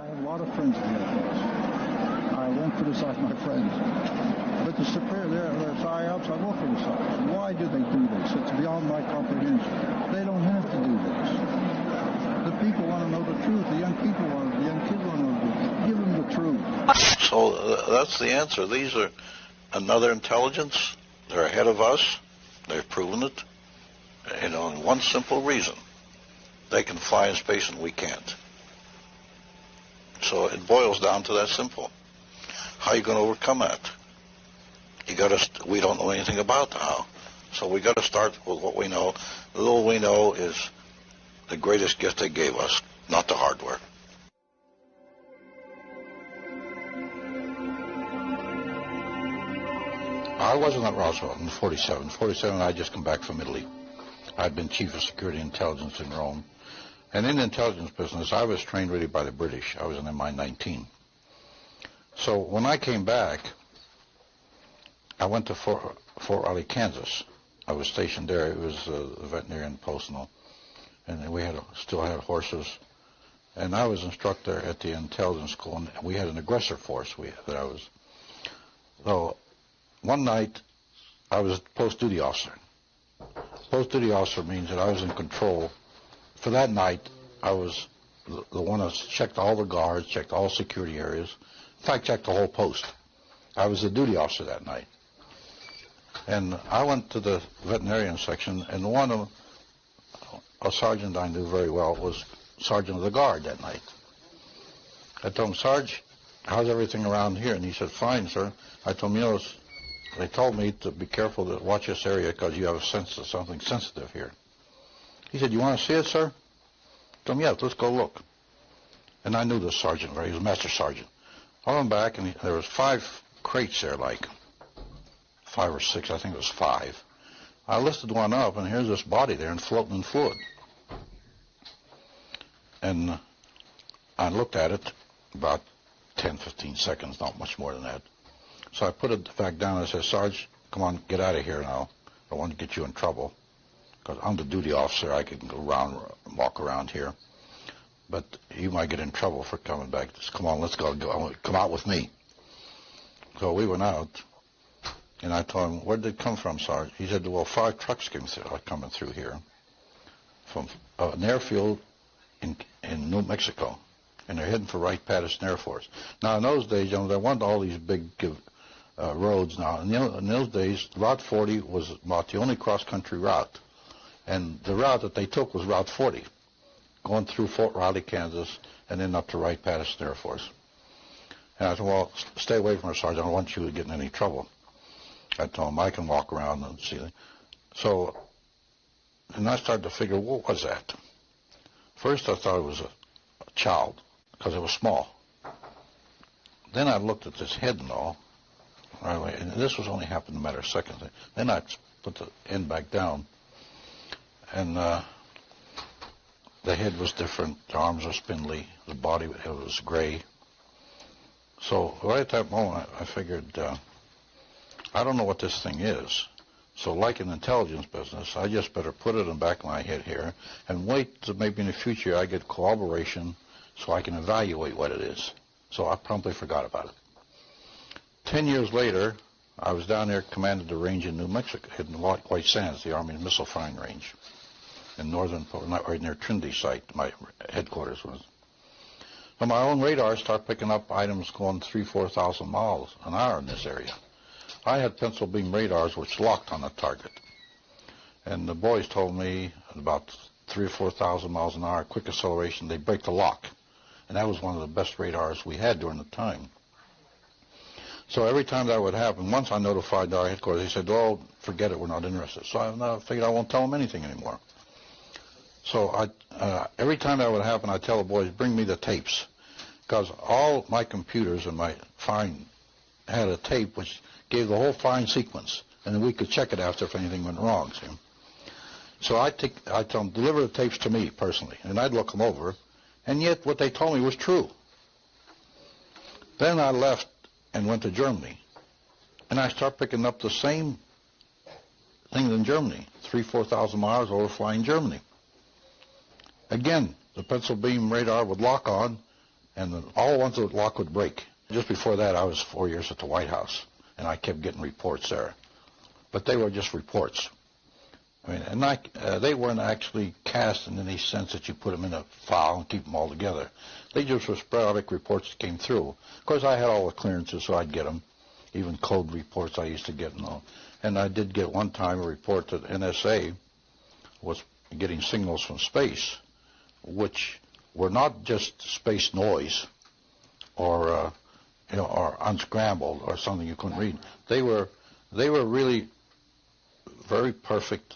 have a lot of friends in the Air Force. I won't criticize my friends. But the superior, their psyops, I will criticize. Why do they do this? It's beyond my comprehension. They don't have to do this. The people want to know the truth. The young kids want to know the truth. Give them the truth. So that's the answer. These are another intelligence. They're ahead of us. They've proven it. In one simple reason. They can fly in space and we can't. So it boils down to that simple. How are you going to overcome that? We don't know anything about how. So we got to start with what we know. The little we know is the greatest gift they gave us, not the hardware. I wasn't at Roswell in 47. 47, I just come back from Italy. I'd been chief of security intelligence in Rome. And in the intelligence business, I was trained really by the British. I was an MI-19. So when I came back, I went to Fort Riley, Kansas. I was stationed there. It was a veterinarian post, and we still had horses. And I was instructor at the intelligence school, and we had an aggressor force. So one night, I was post-duty officer. Post-duty officer means that I was in control. For that night, I was the one that checked all the guards, checked all security areas. In fact, checked the whole post. I was the duty officer that night. And I went to the veterinarian section, and a sergeant I knew very well was sergeant of the guard that night. I told him, Sarge, how's everything around here? And he said, fine, sir. I told him, they told me to be careful to watch this area because you have a sense of something sensitive here. He said, you want to see it, sir? I told him, yeah, let's go look. And I knew this sergeant, he was a master sergeant. I went back, and there was 5 crates there, like 5 or 6, I think it was 5. I lifted one up, and here's this body there and floating in fluid. And I looked at it about 10, 15 seconds, not much more than that. So I put it back down and I said, Sarge, come on, get out of here now. I don't want to get you in trouble. Because I'm the duty officer, I can go around, walk around here. But you might get in trouble for coming back. Just come on, let's go. Come out with me. So we went out, and I told him, where did it come from, Sarge? He said, well, 5 trucks coming through here from an airfield in New Mexico, and they're heading for Wright-Patterson Air Force. Now, in those days, there weren't all these big roads now. In those days, Route 40 was about the only cross-country route. And the route that they took was Route 40, going through Fort Riley, Kansas, and then up to Wright-Patterson Air Force. And I said, well, stay away from her, Sergeant. I don't want you to get in any trouble. I told him I can walk around and see it. So, and I started to figure, what was that? First I thought it was a child, because it was small. Then I looked at this head and all, and this was only happened in a matter of seconds. Then I put the end back down. And the head was different, the arms were spindly, the body it was gray. So right at that moment, I figured, I don't know what this thing is. So like in the intelligence business, I just better put it in the back of my head here and wait till maybe in the future I get corroboration so I can evaluate what it is. So I promptly forgot about it. 10 years later, I was down there, commanded the range in New Mexico, in White Sands, the Army missile firing range, in northern, right near Trinity site, my headquarters was. So my own radar started picking up items going 3,000 to 4,000 miles an hour in this area. I had pencil beam radars which locked on the target. And the boys told me at about 3,000 or 4,000 miles an hour, quick acceleration, they break the lock. And that was one of the best radars we had during the time. So every time that would happen, once I notified our headquarters, they said, oh, forget it, we're not interested. So I figured I won't tell them anything anymore. So every time that would happen, I'd tell the boys, bring me the tapes. Because all my computers and my firing had a tape which gave the whole firing sequence. And then we could check it after if anything went wrong. See? So I'd tell them, deliver the tapes to me personally. And I'd look them over. And yet what they told me was true. Then I left and went to Germany. And I started picking up the same things in Germany, 3,000 to 4,000 miles over flying Germany. Again, the pencil beam radar would lock on, and all ones that lock would break. Just before that, I was 4 years at the White House, and I kept getting reports there. But they were just reports. I mean, and they weren't actually cast in any sense that you put them in a file and keep them all together. They just were sporadic reports that came through. Of course, I had all the clearances, so I'd get them. Even code reports I used to get and all. And I did get one time a report that NSA was getting signals from space, which were not just space noise or or unscrambled or something you couldn't read. They were really very perfect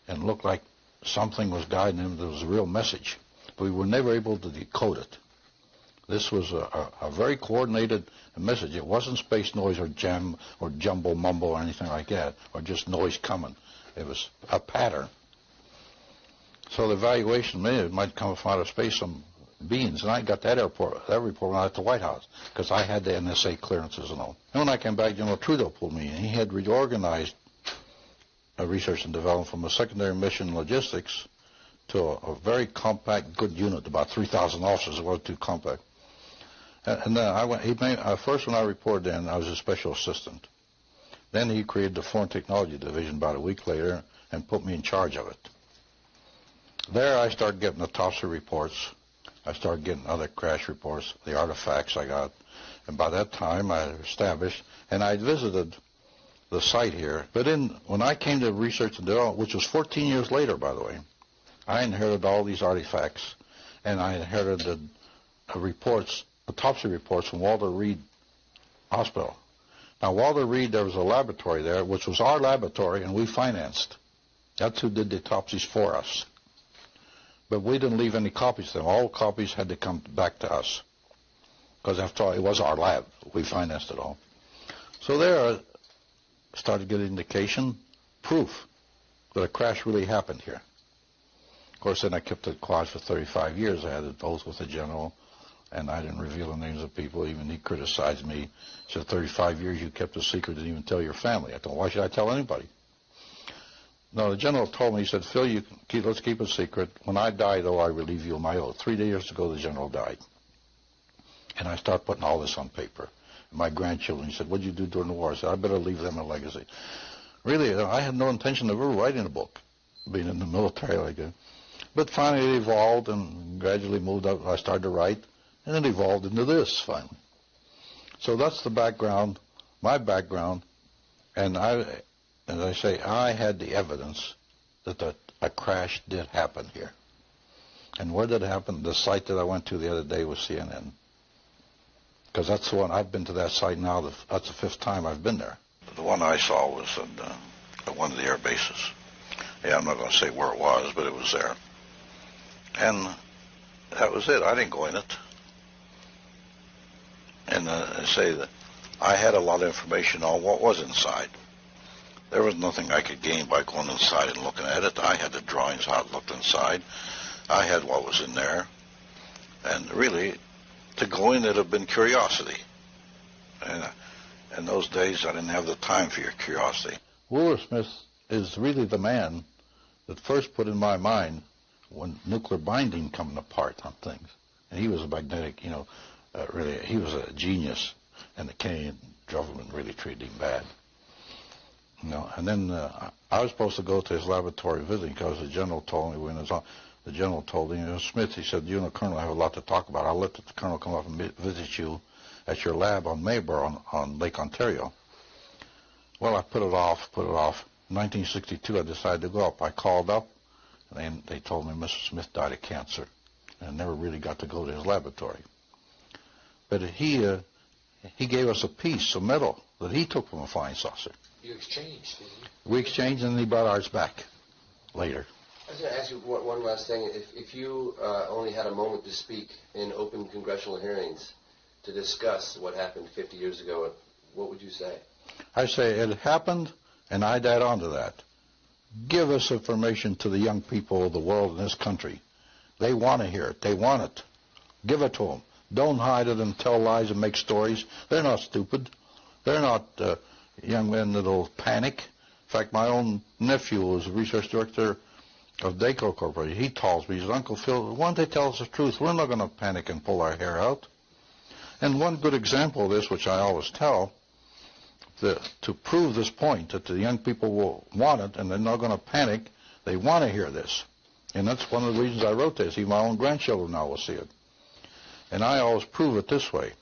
and looked like something was guiding them. There was a real message, but we were never able to decode it. This was a very coordinated message. It wasn't space noise or jam or jumble mumble or anything like that, or just noise coming. It was a pattern. So the evaluation it might come from outer space, some beings, and I got that report when I was at the White House, because I had the NSA clearances and all. And when I came back, General Trudeau pulled me in. He had reorganized research and development from a secondary mission logistics to a very compact, good unit, about 3,000 officers. It wasn't too compact. And then first when I reported in, I was a special assistant. Then he created the Foreign Technology Division about a week later and put me in charge of it. There I started getting the topsy reports. I started getting other crash reports, the artifacts I got. And by that time I established, and I visited the site here. But when I came to research and development, which was 14 years later, by the way, I inherited all these artifacts, and I inherited the reports, the autopsy reports from Walter Reed Hospital. Now, Walter Reed, there was a laboratory there, which was our laboratory, and we financed. That's who did the autopsies for us. But we didn't leave any copies to them. All copies had to come back to us, because after all, it was our lab. We financed it all. So there I started getting indication, proof that a crash really happened here. Of course, then I kept it quiet for 35 years. I had it both with the general, and I didn't reveal the names of people. Even he criticized me. He said, 35 years you kept a secret, didn't even tell your family. I thought, why should I tell anybody? No, the general told me, he said, Phil, let's keep it secret. When I die, though, I relieve you of my oath. 3 years ago, the general died. And I started putting all this on paper. And my grandchildren, he said, what did you do during the war? I said, I better leave them a legacy. Really, I had no intention of ever writing a book, being in the military like that. But finally it evolved and gradually moved up. I started to write, and it evolved into this finally. So that's the background, my background, and as I say, I had the evidence that a crash did happen here. And where did it happen? The site that I went to the other day was CNN. Because that's the one, I've been to that site now, that's the 5th time I've been there. The one I saw was at one of the air bases. Yeah, I'm not going to say where it was, but it was there. And that was it. I didn't go in it. And I say that I had a lot of information on what was inside. There was nothing I could gain by going inside and looking at it. I had the drawings, how it looked inside. I had what was in there. And really, to go in, it'd have been curiosity. And in those days, I didn't have the time for your curiosity. Wooler Smith is really the man that first put in my mind when nuclear binding coming apart on things. And he was a magnetic, really, he was a genius, and the Canadian government really treated him bad. And then I was supposed to go to his laboratory visiting because the general told me the general told him, Smith, he said, Colonel, I have a lot to talk about. I'll let the colonel come up and visit you at your lab on Mayberry on Lake Ontario. Well, I put it off. In 1962, I decided to go up. I called up, and they told me Mr. Smith died of cancer, and I never really got to go to his laboratory. But he gave us a piece of metal that he took from a flying saucer. You exchanged, didn't you? We exchanged, and he brought ours back later. I was going to ask you one last thing. If you only had a moment to speak in open congressional hearings to discuss what happened 50 years ago, what would you say? I say it happened, and I'd add on to that. Give us information to the young people of the world in this country. They want to hear it. They want it. Give it to them. Don't hide it and tell lies and make stories. They're not stupid. They're not young men that'll panic. In fact, my own nephew was a research director of DACO Corporation. He tells me, he says, Uncle Phil, why don't they tell us the truth? We're not going to panic and pull our hair out. And one good example of this, which I always tell, to prove this point, that the young people will want it and they're not going to panic, they want to hear this. And that's one of the reasons I wrote this. Even my own grandchildren now will see it. And I always prove it this way.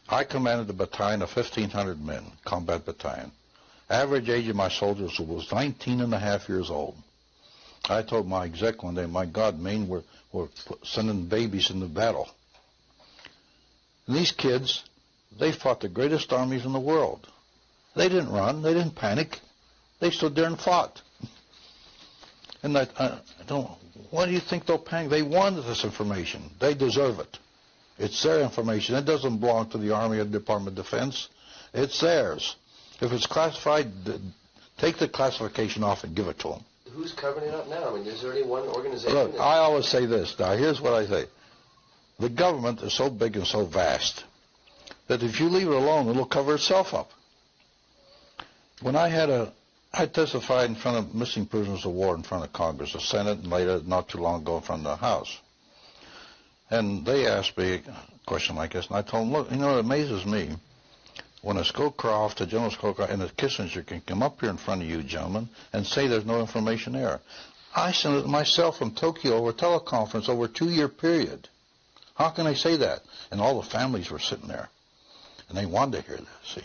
I commanded a battalion of 1,500 men, combat battalion. Average age of my soldiers was 19 and a half years old. I told my exec one day, my God, Maine, we're sending babies into battle. And these kids, they fought the greatest armies in the world. They didn't run. They didn't panic. They stood there and fought. And why do you think they'll panic? They wanted this information. They deserve it. It's their information. It doesn't belong to the Army or the Department of Defense. It's theirs. If it's classified, take the classification off and give it to them. Who's covering it up now? I mean, is there any one organization? Look, I always say this. Now, here's what I say. The government is so big and so vast that if you leave it alone, it'll cover itself up. When I testified in front of missing prisoners of war in front of Congress, the Senate, and later, not too long ago, in front of the House. And they asked me a question like this, and I told them, look, it amazes me when a Scowcroft, a General Scowcroft, and a Kissinger can come up here in front of you, gentlemen, and say there's no information there. I sent it myself from Tokyo over teleconference over a 2-year period. How can I say that? And all the families were sitting there, and they wanted to hear that, see.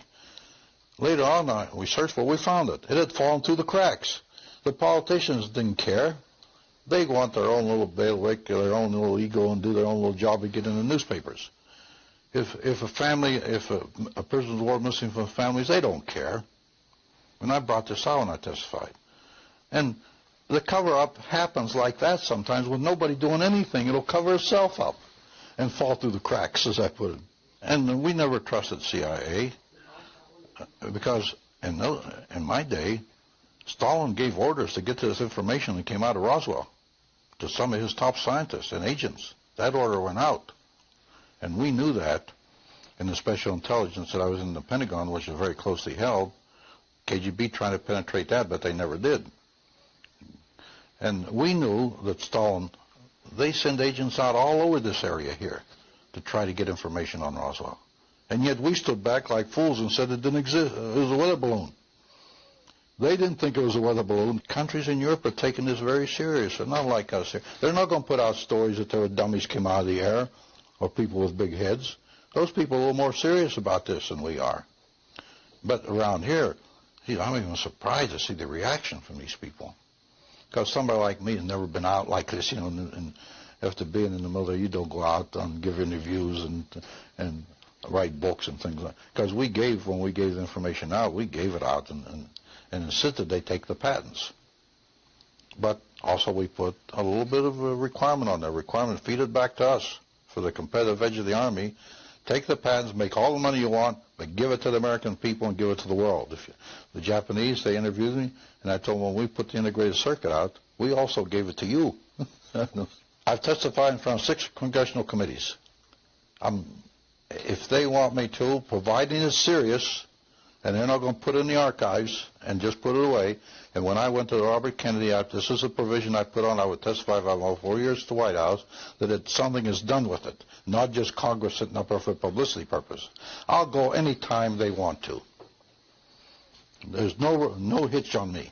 Later on, we searched for it, we found it. It had fallen through the cracks. The politicians didn't care. They want their own little bailiwick, their own little ego, and do their own little job and get in the newspapers. If a prisoner of war missing from families, they don't care. And I brought this out when I testified. And the cover-up happens like that sometimes with nobody doing anything. It'll cover itself up and fall through the cracks, as I put it. And we never trusted CIA because in my day, Stalin gave orders to get to this information that came out of Roswell to some of his top scientists and agents. That order went out. And we knew that in the special intelligence that I was in the Pentagon, which is very closely held. KGB trying to penetrate that, but they never did. And we knew that Stalin, they send agents out all over this area here to try to get information on Roswell. And yet we stood back like fools and said it didn't exist. It was a weather balloon. They didn't think it was a weather balloon. Countries in Europe are taking this very serious. They're not like us here. They're not going to put out stories that there were dummies came out of the air or people with big heads. Those people are a little more serious about this than we are. But around here, I'm even surprised to see the reaction from these people. Because somebody like me has never been out like this, and after being in the military, you don't go out and give interviews and write books and things like that. Because when we gave the information out, we gave it out and insisted they take the patents. But also we put a little bit of a requirement on there. Requirement, feed it back to us for the competitive edge of the Army. Take the patents, make all the money you want, but give it to the American people and give it to the world. The Japanese, they interviewed me, and I told them when we put the integrated circuit out, we also gave it to you. I've testified in front of 6 congressional committees. If they want me to, providing it's serious, and they're not going to put it in the archives and just put it away. And when I went to the Robert Kennedy Act, this is a provision I put on. I would testify if I'm over 4 years to the White House that something is done with it, not just Congress sitting up there for publicity purpose. I'll go any time they want to. There's no hitch on me,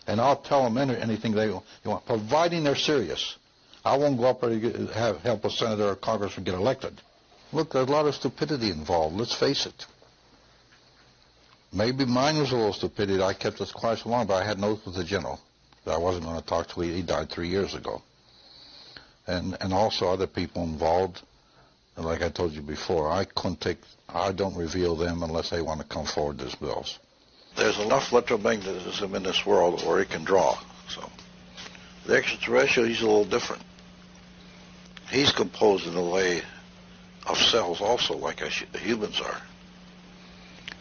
and I'll tell them anything they want, providing they're serious. I won't go up there to help a senator or congressman get elected. Look, there's a lot of stupidity involved. Let's face it. Maybe mine was a little stupidity. I kept this quiet so long, but I had an oath with the general that I wasn't going to talk to. He died 3 years ago. And also other people involved. And like I told you before, I don't reveal them unless they want to come forward as bills. There's enough electromagnetism in this world where it can draw. So the extraterrestrial, he's a little different. He's composed in a way of cells also, like humans are.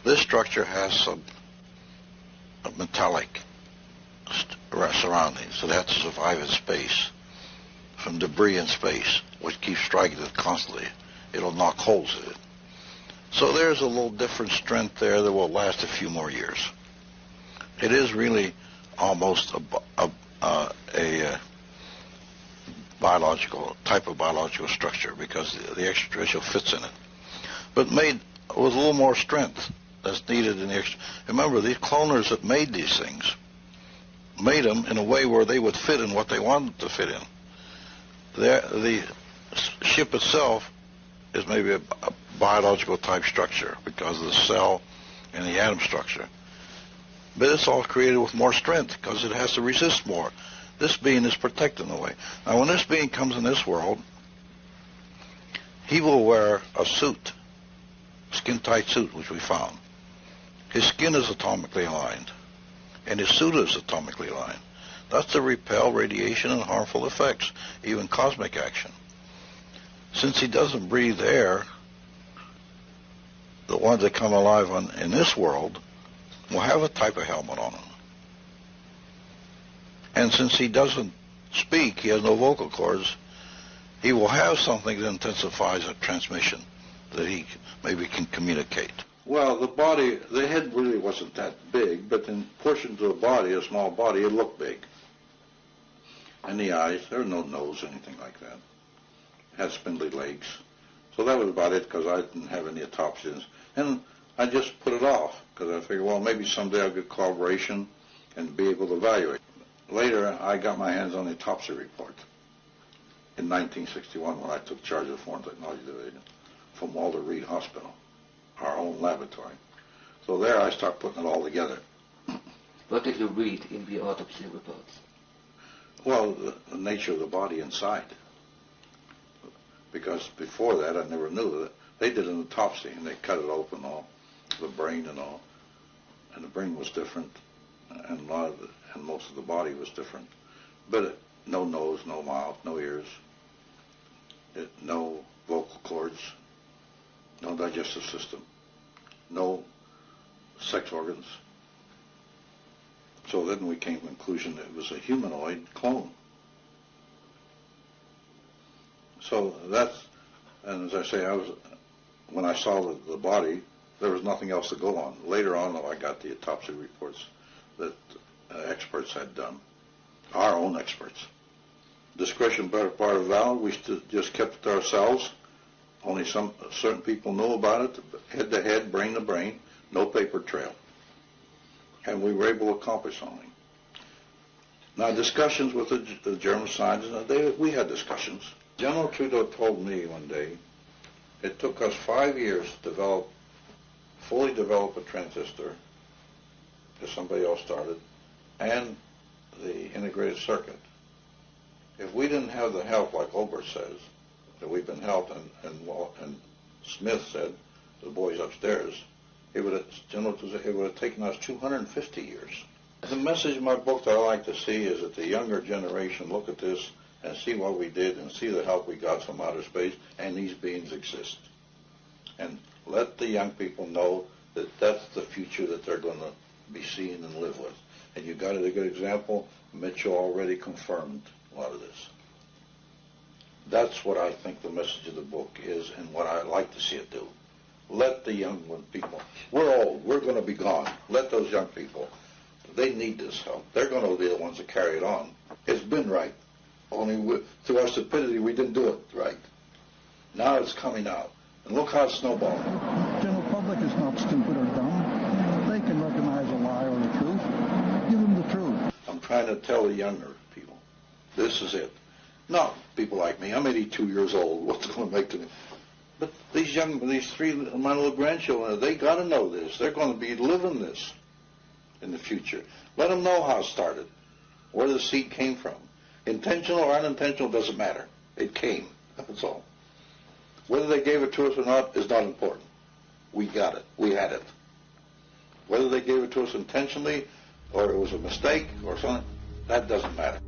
This structure has some metallic surroundings, so it has to survive in space from debris in space, which keeps striking it constantly. It'll knock holes in it. So there's a little different strength there that will last a few more years. It is really almost a biological type of biological structure because the extraterrestrial fits in it. but made with a little more strength that's needed in the extra. Remember, these cloners that made these things made them in a way where they would fit in what they wanted to fit in. The ship itself is maybe a biological type structure because of the cell and the atom structure. But it's all created with more strength because it has to resist more. This being is protected in a way. Now, when this being comes in this world, he will wear a suit, skin-tight suit, which we found. His skin is atomically aligned, and his suit is atomically aligned. That's to repel radiation and harmful effects, even cosmic action. Since he doesn't breathe air, the ones that come alive in this world will have a type of helmet on them. And since he doesn't speak, he has no vocal cords, he will have something that intensifies a transmission that he maybe can communicate. Well, the body, the head really wasn't that big, but in portions of the body, a small body, it looked big. And the eyes, there was no nose or anything like that. It had spindly legs. So that was about it because I didn't have any autopsies. And I just put it off because I figured, well, maybe someday I'll get corroboration and be able to evaluate. Later, I got my hands on the autopsy report in 1961 when I took charge of the Foreign Technology Division from Walter Reed Hospital, our own laboratory. So there I start putting it all together. What did you read in the autopsy reports? Well, the nature of the body inside. Because before that I never knew that. They did an autopsy and they cut it open, all the brain and all. And the brain was different and most of the body was different. But no nose, no mouth, no ears, no vocal cords, no digestive system, no sex organs. So then we came to the conclusion that it was a humanoid clone. So that's, and as I say, when I saw the body, there was nothing else to go on. Later on, though, I got the autopsy reports that experts had done, our own experts. Discretion better part of valor. We just kept it to ourselves. Only certain people knew about it, head to head, brain to brain, no paper trail. And we were able to accomplish something. Now, discussions with the German scientists, we had discussions. General Trudeau told me one day, it took us 5 years to fully develop a transistor, because somebody else started, and the integrated circuit. If we didn't have the help, like Obert says, that we've been helped, and Smith said, the boys upstairs, it would have taken us 250 years. The message in my book that I like to see is that the younger generation look at this and see what we did and see the help we got from outer space, and these beings exist. And let the young people know that that's the future that they're going to be seeing and live with. And you got a good example. Mitchell already confirmed a lot of this. That's what I think the message of the book is and what I like to see it do. Let the young people, we're old, we're going to be gone. Let those young people, they need this help. They're going to be the ones that carry it on. It's been right. Only through our stupidity, we didn't do it right. Now it's coming out. And look how it's snowballing. The general public is not stupid or dumb. They can recognize a lie or the truth. Give them the truth. I'm trying to tell the younger people, this is it. Not people like me. I'm 82 years old. What's going to make them? But these three, my little grandchildren, they got to know this. They're going to be living this in the future. Let them know how it started, where the seed came from. Intentional or unintentional doesn't matter. It came. That's all. Whether they gave it to us or not is not important. We got it. We had it. Whether they gave it to us intentionally or it was a mistake or something, that doesn't matter.